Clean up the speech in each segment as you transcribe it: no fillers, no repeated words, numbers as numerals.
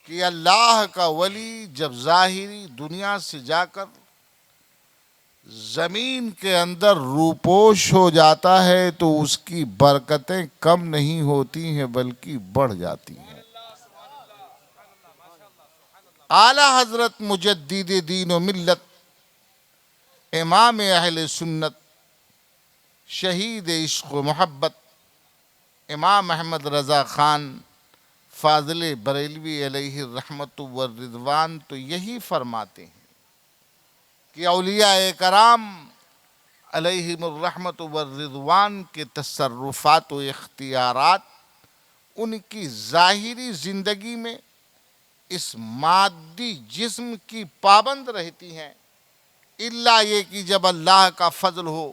کہ اللہ کا ولی جب ظاہری دنیا سے جا کر زمین کے اندر روپوش ہو جاتا ہے تو اس کی برکتیں کم نہیں ہوتی ہیں بلکہ بڑھ جاتی ہیں۔ اعلی حضرت مجدد دین و ملت، امام اہل سنت، شہید عشق و محبت، امام احمد رضا خان فاضل بریلوی علیہ الرحمت والرضوان تو یہی فرماتے ہیں کہ اولیاء کرام علیہم الرحمت والرضوان کے تصرفات و اختیارات ان کی ظاہری زندگی میں اس مادی جسم کی پابند رہتی ہیں، الا یہ کہ جب اللہ کا فضل ہو،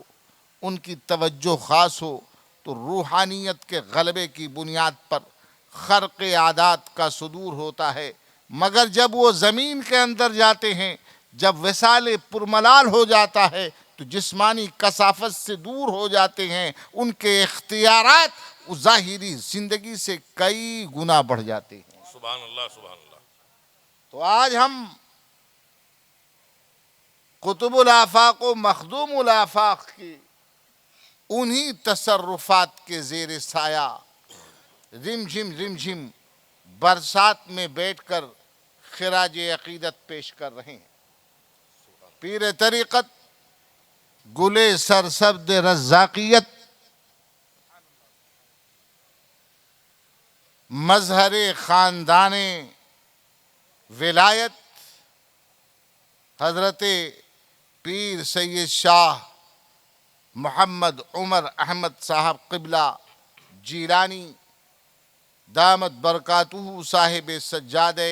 ان کی توجہ خاص ہو تو روحانیت کے غلبے کی بنیاد پر خرق عادات کا صدور ہوتا ہے۔ مگر جب وہ زمین کے اندر جاتے ہیں، جب وصال پرملال ہو جاتا ہے تو جسمانی کثافت سے دور ہو جاتے ہیں، ان کے اختیارات ظاہری زندگی سے کئی گنا بڑھ جاتے ہیں۔ سبحان اللہ سبحان اللہ۔ تو آج ہم قطب الآفاق و مخدوم الآفاق کی انہی تصرفات کے زیر سایہ رم جھم برسات میں بیٹھ کر خراج عقیدت پیش کر رہے ہیں۔ پیر طریقت گلے سرسبد رزاقیت، مظہر خاندان ولایت، حضرت پیر سید شاہ محمد عمر احمد صاحب قبلہ جیلانی دامت برکاتہ صاحب سجادہ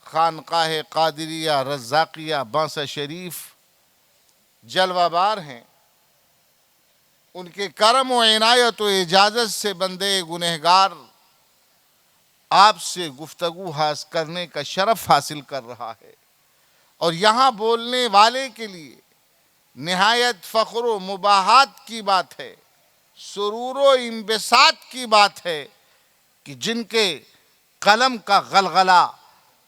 خانقاہ قادریہ رزاقیہ بانسا شریف جلوہ بار ہیں۔ ان کے کرم و عنایت و اجازت سے بندے گنہگار آپ سے گفتگو کرنے کا شرف حاصل کر رہا ہے، اور یہاں بولنے والے کے لیے نہایت فخر و مباحات کی بات ہے، سرور و انبساط کی بات ہے کہ جن کے قلم کا غلغلہ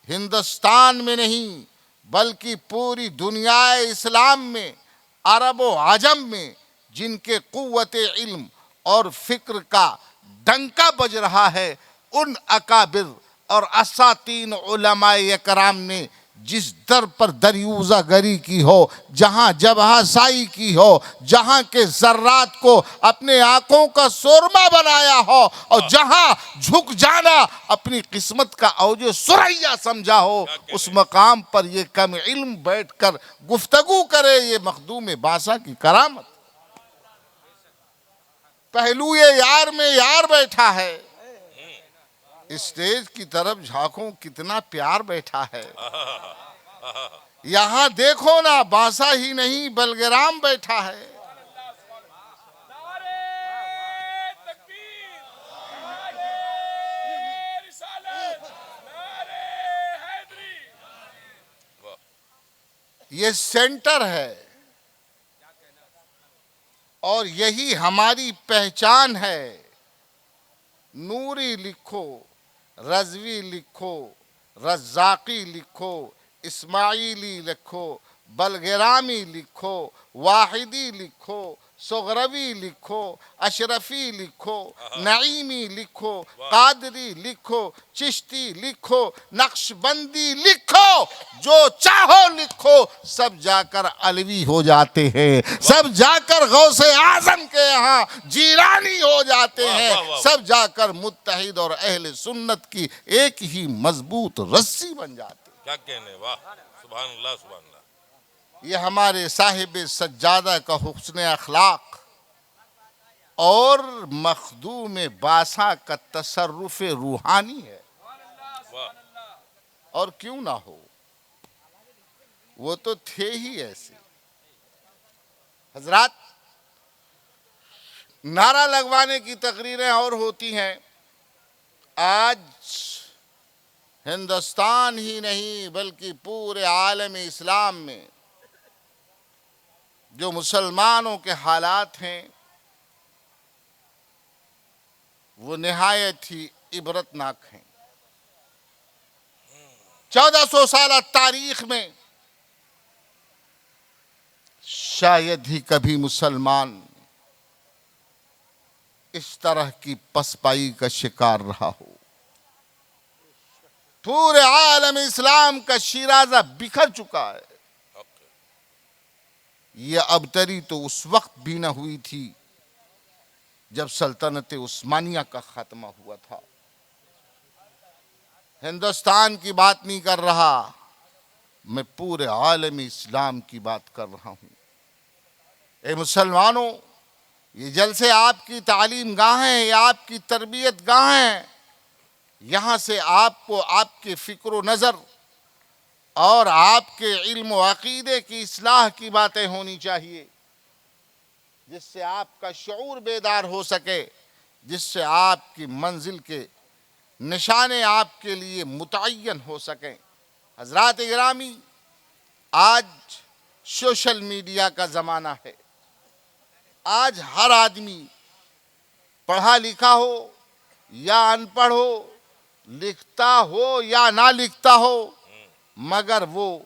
ہندوستان میں نہیں بلکہ پوری دنیا اسلام میں، عرب و عجم میں جن کے قوت علم اور فکر کا ڈنکا بج رہا ہے، ان اکابر اور اساتین علماء اکرام نے جس در پر دریوزہ گری کی ہو، جہاں جبہہ سائی کی ہو، جہاں کے ذرات کو اپنے آنکھوں کا سرما بنایا ہو، اور جہاں جھک جانا اپنی قسمت کا اوج ثریا سمجھا ہو، اس مقام پر یہ کم علم بیٹھ کر گفتگو کرے، یہ مخدوم باسا کی کرامت۔ پہلو یار میں یار بیٹھا ہے، اسٹیج کی طرف جھانکوں کتنا پیار بیٹھا ہے، یہاں دیکھو نا بانسا ہی نہیں بلگرام بیٹھا ہے۔ یہ سینٹر ہے اور یہی ہماری پہچان ہے۔ نوری لکھو، رضوی لکھو، رزاقی لکھو، اسماعیلی لکھو، بلگرامی لکھو، واحدی لکھو، سغروی لکھو، اشرفی لکھو، نعیمی لکھو، قادری لکھو، چشتی لکھو، نقش بندی لکھو، جو چاہو لکھو، سب جا کر علوی ہو جاتے ہیں، سب جا کر غوث اعظم کے یہاں جیلانی ہو جاتے ہیں، سب جا کر متحد اور اہل سنت کی ایک ہی مضبوط رسی بن جاتے ہیں۔ کیا کہنے، واہ سبحان اللہ سبحان اللہ۔ یہ ہمارے صاحب سجادہ کا حسن اخلاق اور مخدوم باسا کا تصرف روحانی ہے، اور کیوں نہ ہو، وہ تو تھے ہی ایسے۔ حضرات، نعرہ لگوانے کی تقریریں اور ہوتی ہیں، آج ہندوستان ہی نہیں بلکہ پورے عالم اسلام میں جو مسلمانوں کے حالات ہیں وہ نہایت ہی عبرتناک ہیں۔ 1400 سالہ تاریخ میں شاید ہی کبھی مسلمان اس طرح کی پسپائی کا شکار رہا ہو۔ پورے عالم اسلام کا شیرازہ بکھر چکا ہے۔ یہ ابتری تو اس وقت بھی نہ ہوئی تھی جب سلطنت عثمانیہ کا خاتمہ ہوا تھا۔ ہندوستان کی بات نہیں کر رہا، میں پورے عالم اسلام کی بات کر رہا ہوں۔ اے مسلمانوں، یہ جلسے آپ کی تعلیم گاہ ہیں، یہ آپ کی تربیت گاہ ہیں۔ یہاں سے آپ کو آپ کے فکر و نظر اور آپ کے علم و عقیدے کی اصلاح کی باتیں ہونی چاہیے، جس سے آپ کا شعور بیدار ہو سکے، جس سے آپ کی منزل کے نشانے آپ کے لیے متعین ہو سکیں۔ حضرات گرامی، آج سوشل میڈیا کا زمانہ ہے۔ آج ہر آدمی پڑھا لکھا ہو یا ان پڑھ ہو، لکھتا ہو یا نہ لکھتا ہو، مگر وہ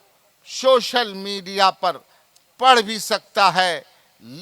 سوشل میڈیا پر پڑھ بھی سکتا ہے،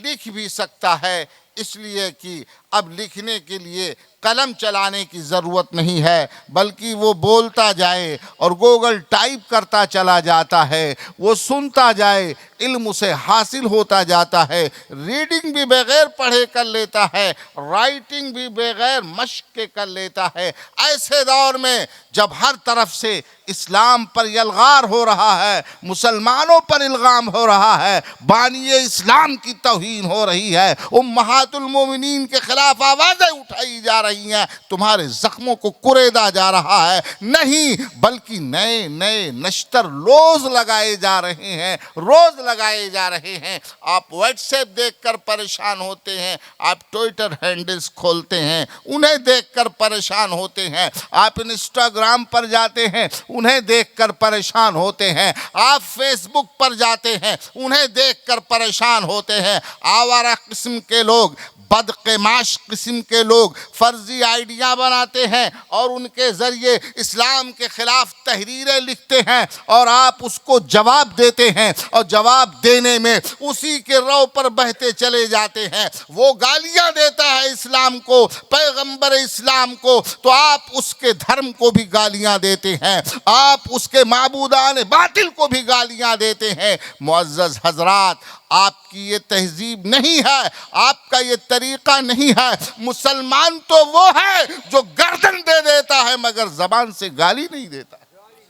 لکھ بھی سکتا ہے، اس لیے کہ اب لکھنے کے لیے قلم چلانے کی ضرورت نہیں ہے، بلکہ وہ بولتا جائے اور گوگل ٹائپ کرتا چلا جاتا ہے، وہ سنتا جائے، علم اسے حاصل ہوتا جاتا ہے، ریڈنگ بھی بغیر پڑھے کر لیتا ہے، رائٹنگ بھی بغیر مشق کے کر لیتا ہے۔ ایسے دور میں جب ہر طرف سے اسلام پر الغار ہو رہا ہے، مسلمانوں پر الغام ہو رہا ہے، بانی اسلام کی توہین ہو رہی ہے، امہات المومنین کے خلاف آوازیں اٹھائی جا رہی ہیں، تمہارے زخموں کو کریدا جا رہا ہے، نہیں بلکہ نئے نئے نشتر روز لگائے جا رہے ہیں، روز لگائے جا رہے ہیں۔ آپ واٹس ایپ دیکھ کر پریشان ہوتے ہیں، آپ ٹویٹر ہینڈلز کھولتے ہیں، انہیں دیکھ کر پریشان ہوتے ہیں، آپ انسٹاگرام پر جاتے ہیں، انہیں دیکھ کر پریشان ہوتے ہیں، آپ فیس بک پر جاتے ہیں، انہیں دیکھ کر پریشان ہوتے ہیں۔ آوارہ قسم کے لوگ، بدقماش قسم کے لوگ فرضی آئیڈیا بناتے ہیں اور ان کے ذریعے اسلام کے خلاف تحریریں لکھتے ہیں، اور آپ اس کو جواب دیتے ہیں، اور جواب دینے میں اسی کے رو پر بہتے چلے جاتے ہیں۔ وہ گالیاں دیتا ہے اسلام کو، پیغمبر اسلام کو، تو آپ اس کے دھرم کو بھی گالیاں دیتے ہیں، آپ اس کے معبودان باطل کو بھی گالیاں دیتے ہیں۔ معزز حضرات، آپ کی یہ تہذیب نہیں ہے، آپ کا یہ طریقہ نہیں ہے۔ مسلمان تو وہ ہے جو گردن دے دیتا ہے مگر زبان سے گالی نہیں دیتا۔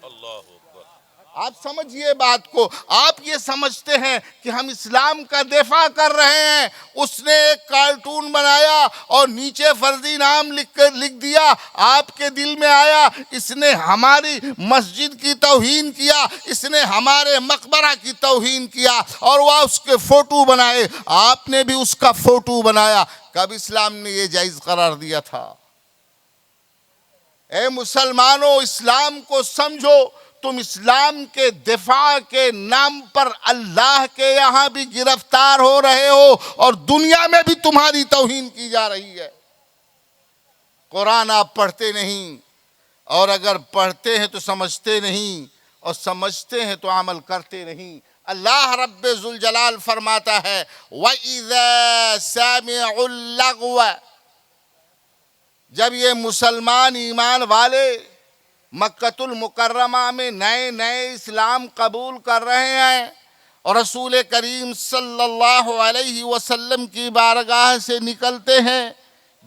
اللہ اکبر۔ آپ سمجھئے بات کو، آپ یہ سمجھتے ہیں کہ ہم اسلام کا دفاع کر رہے ہیں، اس نے ایک کارٹون بنایا اور نیچے فرضی نام لکھ دیا، آپ کے دل میں آیا اس نے ہماری مسجد کی توہین کیا، اس نے ہمارے مقبرہ کی توہین کیا، اور وہ اس کے فوٹو بنائے، آپ نے بھی اس کا فوٹو بنایا۔ کب اسلام نے یہ جائز قرار دیا تھا؟ اے مسلمانوں، اسلام کو سمجھو، تم اسلام کے دفاع کے نام پر اللہ کے یہاں بھی گرفتار ہو رہے ہو اور دنیا میں بھی تمہاری توہین کی جا رہی ہے۔ قرآن آپ پڑھتے نہیں، اور اگر پڑھتے ہیں تو سمجھتے نہیں، اور سمجھتے ہیں تو عمل کرتے نہیں۔ اللہ رب ذوالجلال فرماتا ہے وَإِذَا سَمِعُوا اللَّغْوَ، جب یہ مسلمان ایمان والے مکۃ المکرمہ میں نئے نئے اسلام قبول کر رہے ہیں اور رسول کریم صلی اللہ علیہ وسلم کی بارگاہ سے نکلتے ہیں،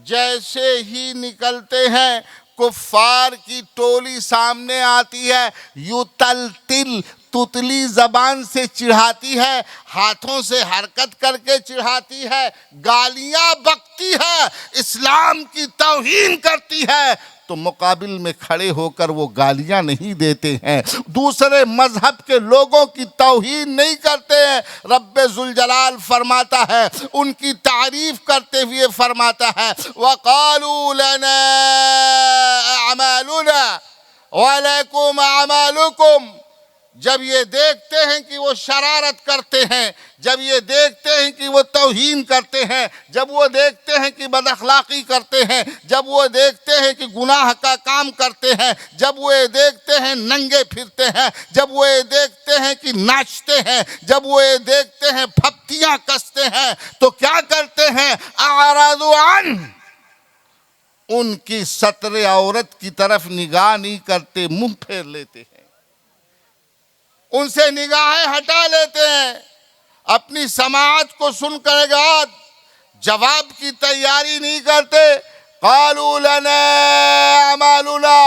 جیسے ہی نکلتے ہیں کفار کی ٹولی سامنے آتی ہے، یوں تل تل تتلی زبان سے چڑھاتی ہے، ہاتھوں سے حرکت کر کے چڑھاتی ہے، گالیاں بکتی ہے، اسلام کی توہین کرتی ہے، تو مقابل میں کھڑے ہو کر وہ گالیاں نہیں دیتے ہیں، دوسرے مذہب کے لوگوں کی توہین نہیں کرتے ہیں۔ رب ذوالجلال فرماتا ہے، ان کی تعریف کرتے ہوئے فرماتا ہے وَقَالُوا لَنَا أَعْمَالُنَا وَلَكُمْ أَعْمَالُكُمْ، جب یہ دیکھتے ہیں کہ وہ شرارت کرتے ہیں، جب یہ دیکھتے ہیں کہ وہ توہین کرتے ہیں، جب وہ دیکھتے ہیں کہ بد اخلاقی کرتے ہیں، جب وہ دیکھتے ہیں کہ گناہ کا کام کرتے ہیں، جب وہ یہ دیکھتے ہیں ننگے پھرتے ہیں، جب وہ یہ دیکھتے ہیں کہ ناچتے ہیں، جب وہ یہ دیکھتے ہیں پھپتیاں کستے ہیں، تو کیا کرتے ہیں؟ اعرضوا عنہ، ان کی ستر عورت کی طرف نگاہ نہیں کرتے، منہ پھیر لیتے ہیں، ان سے نگاہیں ہٹا لیتے ہیں، اپنی سماعت کو سن کر بعد جواب کی تیاری نہیں کرتے۔ قالوا لنا اعمالنا،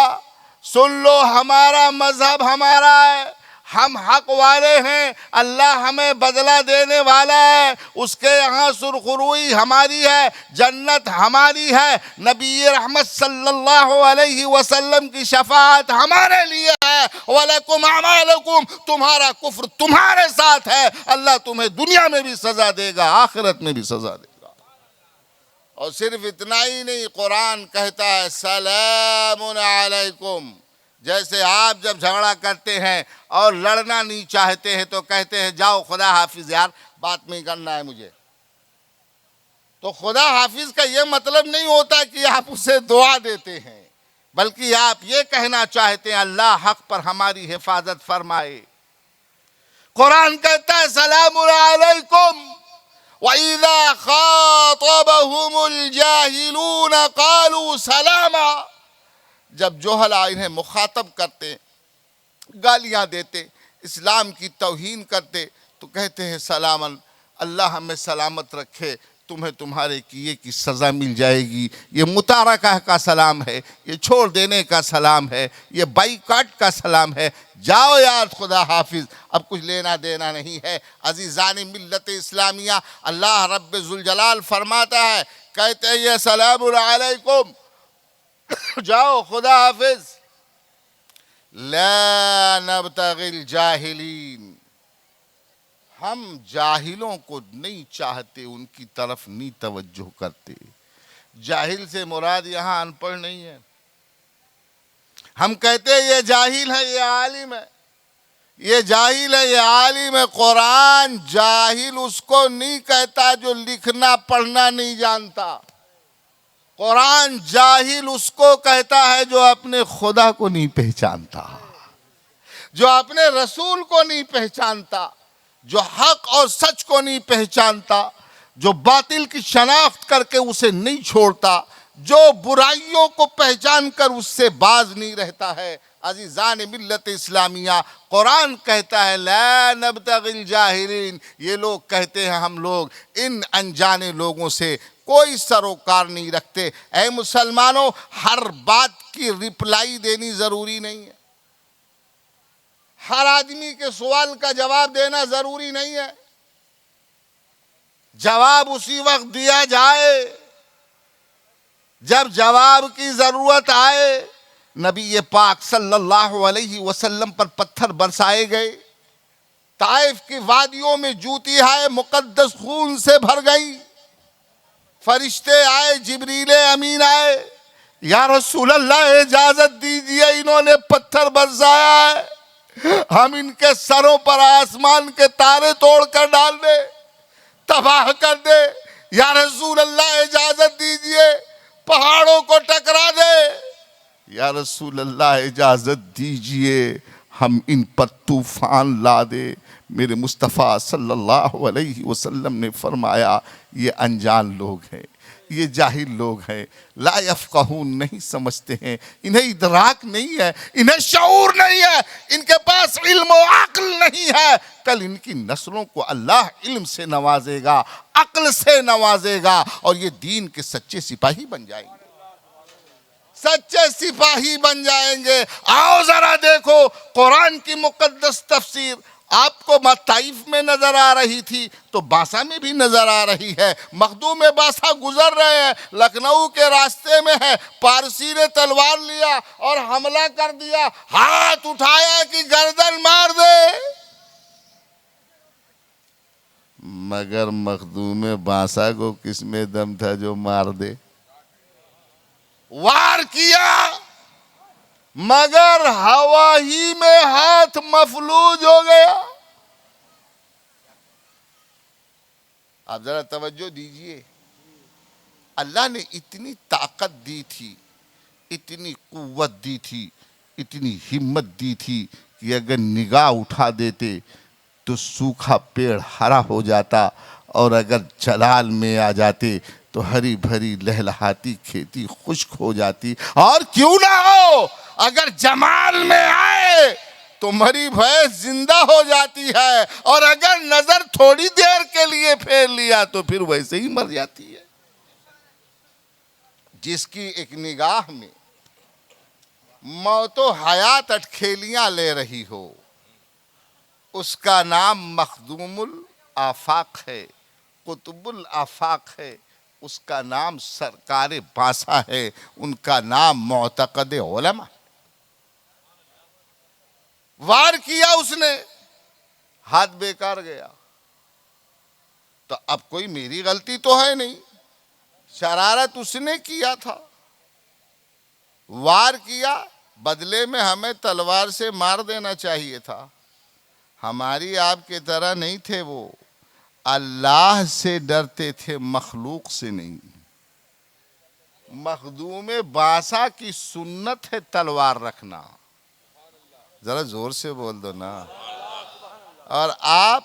سن لو ہمارا مذہب ہمارا ہے، ہم حق والے ہیں، اللہ ہمیں بدلہ دینے والا ہے، اس کے یہاں سرخروئی ہماری ہے، جنت ہماری ہے، نبی رحمت صلی اللہ علیہ وسلم کی شفاعت ہمارے لیے ہے، وَلَكُمْ أَعْمَالُكُمْ، تمہارا کفر تمہارے ساتھ ہے، اللہ تمہیں دنیا میں بھی سزا دے گا، آخرت میں بھی سزا دے گا۔ اور صرف اتنا ہی نہیں، قرآن کہتا ہے سلام علیکم، جیسے آپ جب جھگڑا کرتے ہیں اور لڑنا نہیں چاہتے ہیں تو کہتے ہیں جاؤ خدا حافظ، یار بات نہیں کرنا ہے مجھے، تو خدا حافظ کا یہ مطلب نہیں ہوتا کہ آپ اسے دعا دیتے ہیں، بلکہ آپ یہ کہنا چاہتے ہیں اللہ حق پر ہماری حفاظت فرمائے۔ قرآن کہتا ہے سلام علیکم، وَإِذَا خَاطَبَهُمُ الْجَاهِلُونَ قَالُوا سَلَامًا، جب جوہلا انہیں مخاطب کرتے، گالیاں دیتے، اسلام کی توہین کرتے، تو کہتے ہیں سلامن، اللہ ہمیں سلامت رکھے، تمہیں تمہارے کیے کی سزا مل جائے گی۔ یہ متارکہ کا سلام ہے، یہ چھوڑ دینے کا سلام ہے، یہ بائیکاٹ کا سلام ہے، جاؤ یار خدا حافظ، اب کچھ لینا دینا نہیں ہے۔ عزیزان ملت اسلامیہ، اللہ رب ذوالجلال فرماتا ہے، کہتے ہیں یہ سلام علیکم، جاؤ خدا حافظ، لا نبتغی الجاہلین، ہم جاہلوں کو نہیں چاہتے، ان کی طرف نہیں توجہ کرتے۔ جاہل سے مراد یہاں ان پڑھ نہیں ہے، ہم کہتے ہیں یہ جاہل ہے، یہ عالم ہے، یہ جاہل ہے، یہ عالم ہے۔ قرآن جاہل اس کو نہیں کہتا جو لکھنا پڑھنا نہیں جانتا، قرآن جاہل اس کو کہتا ہے جو اپنے خدا کو نہیں پہچانتا، جو اپنے رسول کو نہیں پہچانتا، جو حق اور سچ کو نہیں پہچانتا، جو باطل کی شناخت کر کے اسے نہیں چھوڑتا، جو برائیوں کو پہچان کر اس سے باز نہیں رہتا ہے۔ عزیزان ملت اسلامیہ، قرآن کہتا ہے لا نبتغی الجاہلین، یہ لوگ کہتے ہیں ہم لوگ ان انجانے لوگوں سے کوئی سروکار نہیں رکھتے۔ اے مسلمانوں، ہر بات کی رپلائی دینی ضروری نہیں ہے، ہر آدمی کے سوال کا جواب دینا ضروری نہیں ہے، جواب اسی وقت دیا جائے جب جواب کی ضرورت آئے۔ نبی پاک صلی اللہ علیہ وسلم پر پتھر برسائے گئے، طائف کی وادیوں میں جوتیہائے مقدس خون سے بھر گئی، فرشتے آئے، جبریل امین آئے، یا رسول اللہ اجازت دیجئے، انہوں نے پتھر برسایا ہے، ہم ان کے سروں پر آسمان کے تارے توڑ کر ڈال دے، تباہ کر دے، یا رسول اللہ اجازت دیجئے، پہاڑوں کو ٹکرا دے، یا رسول اللہ اجازت دیجئے، ہم ان پر طوفان لا دے۔ میرے مصطفیٰ صلی اللہ علیہ وسلم نے فرمایا یہ انجان لوگ ہیں، یہ جاہل لوگ ہیں، لا یفقہون، نہیں سمجھتے ہیں، انہیں ادراک نہیں ہے، انہیں شعور نہیں ہے، ان کے پاس علم و عقل نہیں ہے۔ کل ان کی نسلوں کو اللہ علم سے نوازے گا، عقل سے نوازے گا، اور یہ دین کے سچے سپاہی بن جائیں گے، سچے سپاہی بن جائیں گے۔ آؤ ذرا دیکھو قرآن کی مقدس تفسیر، آپ کو طائف میں نظر آ رہی تھی تو باسا میں بھی نظر آ رہی ہے، مخدوم باسا گزر رہے ہیں، لکھنؤ کے راستے میں ہے، پارسی نے تلوار لیا اور حملہ کر دیا، ہاتھ اٹھایا کہ گردن مار دے، مگر مخدوم باسا کو کس میں دم تھا جو مار دے؟ وار کیا، مگر ہوا ہی میں ہاتھ مفلوج ہو گیا. آپ ذرا توجہ دیجئے. اللہ نے اتنی طاقت دی تھی, اتنی قوت دی تھی, اتنی ہمت دی تھی کہ اگر نگاہ اٹھا دیتے تو سوکھا پیڑ ہرا ہو جاتا, اور اگر جلال میں آ جاتے تو ہری بھری لہلہاتی کھیتی خشک ہو جاتی. اور کیوں نہ ہو, اگر جمال میں آئے تو مری بھینس زندہ ہو جاتی ہے, اور اگر نظر تھوڑی دیر کے لیے پھیر لیا تو پھر ویسے ہی مر جاتی ہے. جس کی ایک نگاہ میں موت و حیات اٹکھیلیاں لے رہی ہو, اس کا نام مخدوم الآفاق ہے, قطب الآفاق ہے. اس کا نام سرکار باسا ہے, ان کا نام معتقد علماء. وار کیا اس نے, ہاتھ بیکار گیا. تو اب کوئی میری غلطی تو ہے نہیں, شرارت اس نے کیا تھا. وار کیا, بدلے میں ہمیں تلوار سے مار دینا چاہیے تھا. ہماری آپ کی طرح نہیں تھے وہ, اللہ سے ڈرتے تھے, مخلوق سے نہیں. مخدوم باسا کی سنت ہے تلوار رکھنا. ذرا زور سے بول دو نا. اور آپ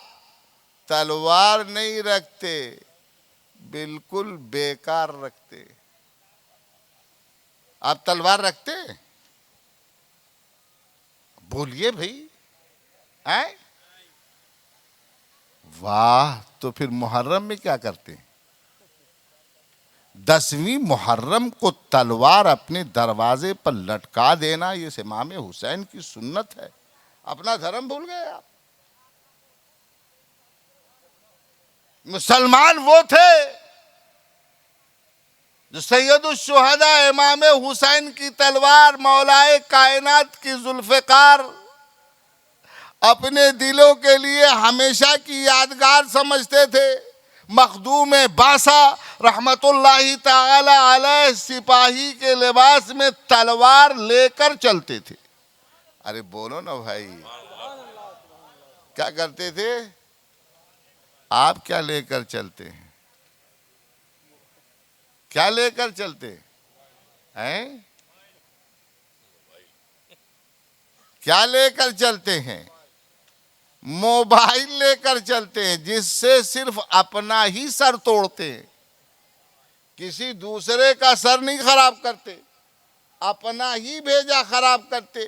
تلوار نہیں رکھتے, بالکل بیکار رکھتے. آپ تلوار رکھتے؟ بولیے بھائی. واہ, تو پھر محرم میں کیا کرتے ہیں؟ 10ویں محرم کو تلوار اپنے دروازے پر لٹکا دینا یہ امام حسین کی سنت ہے. اپنا دھرم بھول گئے آپ. مسلمان وہ تھے جو سید الشہداء امام حسین کی تلوار, مولائے کائنات کی ذوالفقار, اپنے دلوں کے لیے ہمیشہ کی یادگار سمجھتے تھے. مخدوم باسا رحمت اللہ تعالی علیہ سپاہی کے لباس میں تلوار لے کر چلتے تھے. ارے بولو نا بھائی, کیا کرتے تھے آپ؟ کیا لے کر چلتے ہیں؟ کیا لے کر چلتے ہیں؟ کیا لے کر چلتے ہیں؟ موبائل لے کر چلتے ہیں, جس سے صرف اپنا ہی سر توڑتے ہیں, کسی دوسرے کا سر نہیں خراب کرتے, اپنا ہی بھیجا خراب کرتے,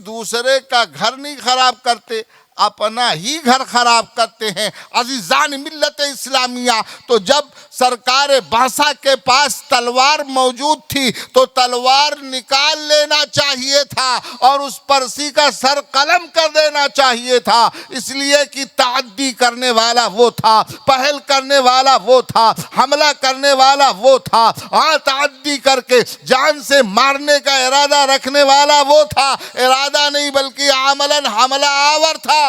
دوسرے کا گھر نہیں خراب کرتے, اپنا ہی گھر خراب کرتے ہیں. عزیزان ملت اسلامیہ, تو جب سرکار باسا کے پاس تلوار موجود تھی تو تلوار نکال لینا چاہیے تھا اور اس پرسی کا سر قلم کر دینا چاہیے تھا, اس لیے کہ تعدی کرنے والا وہ تھا, پہل کرنے والا وہ تھا, حملہ کرنے والا وہ تھا, تعدی کر کے جان سے مارنے کا ارادہ رکھنے والا وہ تھا. ارادہ نہیں بلکہ عملاً حملہ آور تھا.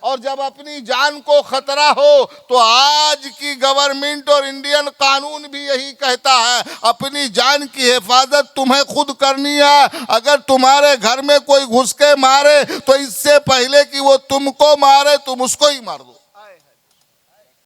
اور جب اپنی جان کو خطرہ ہو تو آج کی گورنمنٹ اور انڈین قانون بھی یہی کہتا ہے, اپنی جان کی حفاظت تمہیں خود کرنی ہے. اگر تمہارے گھر میں کوئی گھس کے مارے تو اس سے پہلے کہ وہ تم کو مارے تم اس کو ہی مار دو.